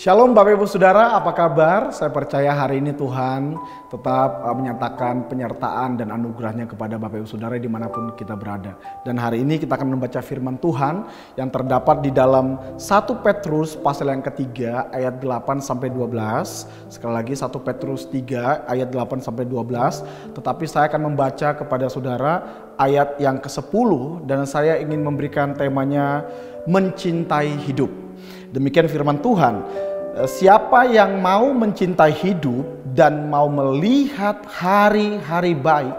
Shalom Bapak Ibu Saudara, apa kabar? Saya percaya hari ini Tuhan tetap menyatakan penyertaan dan anugerahnya kepada Bapak Ibu Saudara dimanapun kita berada. Dan hari ini kita akan membaca firman Tuhan yang terdapat di dalam 1 Petrus pasal yang ketiga ayat 8-12. Sekali lagi 1 Petrus 3 ayat 8-12. Tetapi saya akan membaca kepada saudara ayat yang ke-10 dan saya ingin memberikan temanya mencintai hidup. Demikian firman Tuhan, siapa yang mau mencintai hidup dan mau melihat hari-hari baik,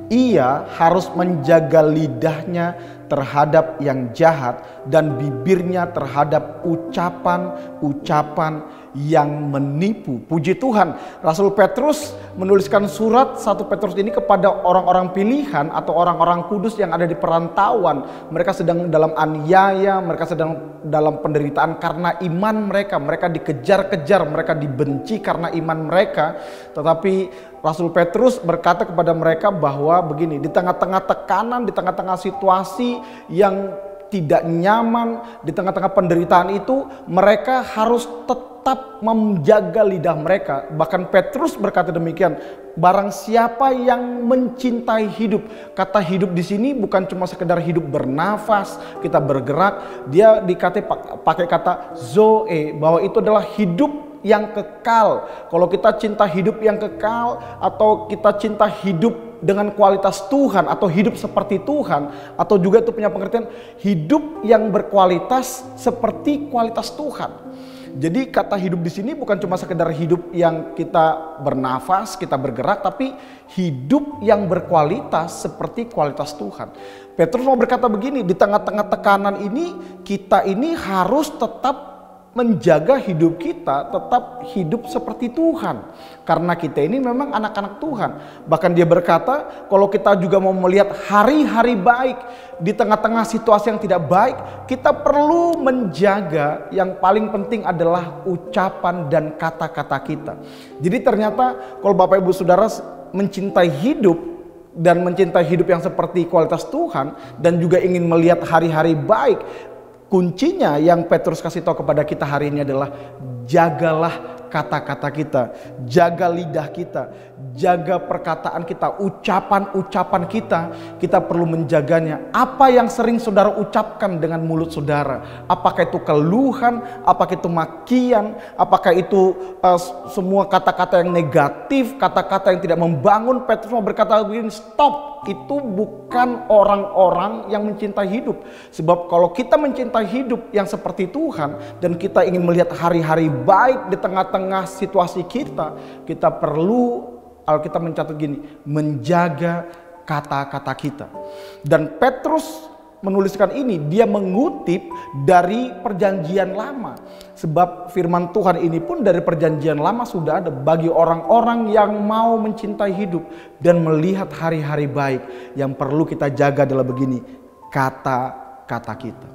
ia harus menjaga lidahnya terhadap yang jahat dan bibirnya terhadap ucapan-ucapan yang menipu. Puji Tuhan, Rasul Petrus menuliskan surat 1 Petrus ini kepada orang-orang pilihan atau orang-orang kudus yang ada di perantauan. Mereka sedang dalam aniaya, mereka sedang dalam penderitaan karena iman mereka. Mereka dikejar-kejar, mereka dibenci karena iman mereka. Tetapi Rasul Petrus berkata kepada mereka bahwa begini, di tengah-tengah tekanan, di tengah-tengah situasi yang tidak nyaman, di tengah-tengah penderitaan itu, mereka harus tetap menjaga lidah mereka. Bahkan Petrus berkata demikian, barang siapa yang mencintai hidup. Kata hidup di sini bukan cuma sekedar hidup bernafas, kita bergerak. Dia pakai kata zoe, bahwa itu adalah hidup yang kekal. Kalau kita cinta hidup yang kekal atau kita cinta hidup dengan kualitas Tuhan atau hidup seperti Tuhan, atau juga itu punya pengertian hidup yang berkualitas seperti kualitas Tuhan. Jadi kata hidup di sini bukan cuma sekedar hidup yang kita bernafas, kita bergerak, tapi hidup yang berkualitas seperti kualitas Tuhan. Petrus mau berkata begini, di tengah-tengah tekanan ini kita ini harus tetap menjaga hidup kita, tetap hidup seperti Tuhan. Karena kita ini memang anak-anak Tuhan. Bahkan dia berkata, kalau kita juga mau melihat hari-hari baik di tengah-tengah situasi yang tidak baik, kita perlu menjaga, yang paling penting adalah ucapan dan kata-kata kita. Jadi ternyata kalau Bapak Ibu Saudara mencintai hidup dan mencintai hidup yang seperti kualitas Tuhan dan juga ingin melihat hari-hari baik, kuncinya yang Petrus kasih tahu kepada kita hari ini adalah jagalah kata-kata kita, jaga lidah kita, jaga perkataan kita, ucapan-ucapan kita perlu menjaganya. Apa yang sering saudara ucapkan dengan mulut saudara, apakah itu keluhan, apakah itu makian, apakah itu semua kata-kata yang negatif, kata-kata yang tidak membangun. Petrus mau berkata begini, stop. Itu bukan orang-orang yang mencintai hidup. Sebab kalau kita mencintai hidup yang seperti Tuhan dan kita ingin melihat hari-hari baik di tengah-tengah situasi kita perlu, Alkitab mencatat gini, menjaga kata-kata kita. Dan Petrus menuliskan ini, dia mengutip dari perjanjian lama. Sebab firman Tuhan ini pun dari perjanjian lama sudah ada bagi orang-orang yang mau mencintai hidup dan melihat hari-hari baik. Yang perlu kita jaga adalah begini, kata-kata kita.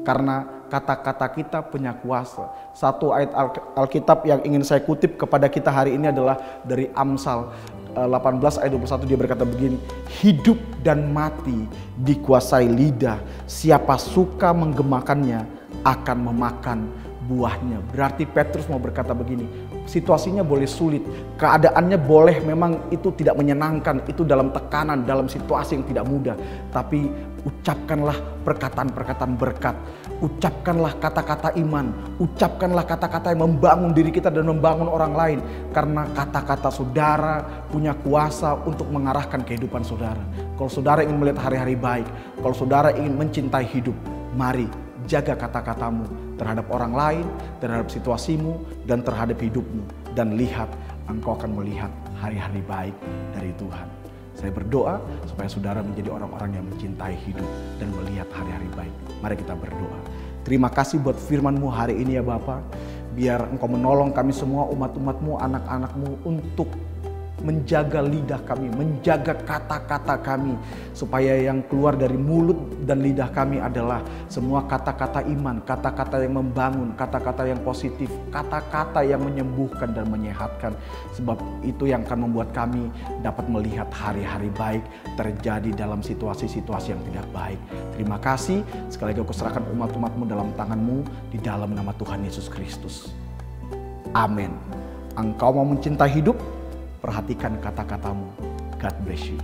Karena kata-kata kita punya kuasa. Satu ayat Alkitab yang ingin saya kutip kepada kita hari ini adalah dari Amsal 18 ayat 21, dia berkata begini, hidup dan mati dikuasai lidah, siapa suka menggemakannya akan memakan buahnya. Berarti Petrus mau berkata begini, situasinya boleh sulit, keadaannya boleh memang itu tidak menyenangkan, itu dalam tekanan, dalam situasi yang tidak mudah, tapi ucapkanlah perkataan-perkataan berkat, ucapkanlah kata-kata iman, ucapkanlah kata-kata yang membangun diri kita dan membangun orang lain. Karena kata-kata saudara punya kuasa untuk mengarahkan kehidupan saudara. Kalau saudara ingin melihat hari-hari baik, kalau saudara ingin mencintai hidup, mari jaga kata-katamu terhadap orang lain, terhadap situasimu, dan terhadap hidupmu. Dan lihat, engkau akan melihat hari-hari baik dari Tuhan. Saya berdoa supaya saudara menjadi orang-orang yang mencintai hidup dan melihat hari-hari baik. Mari kita berdoa. Terima kasih buat firman-Mu hari ini ya Bapa. Biar Engkau menolong kami semua, umat-umat-Mu, anak-anak-Mu untuk menjaga lidah kami, menjaga kata-kata kami, supaya yang keluar dari mulut dan lidah kami adalah semua kata-kata iman, kata-kata yang membangun, kata-kata yang positif, kata-kata yang menyembuhkan dan menyehatkan. Sebab itu yang akan membuat kami dapat melihat hari-hari baik terjadi dalam situasi-situasi yang tidak baik. Terima kasih, sekali lagi aku serahkan umat-umat-Mu dalam tangan-Mu, di dalam nama Tuhan Yesus Kristus. Amin. Engkau mau mencintai hidup? Perhatikan kata-katamu. God bless you.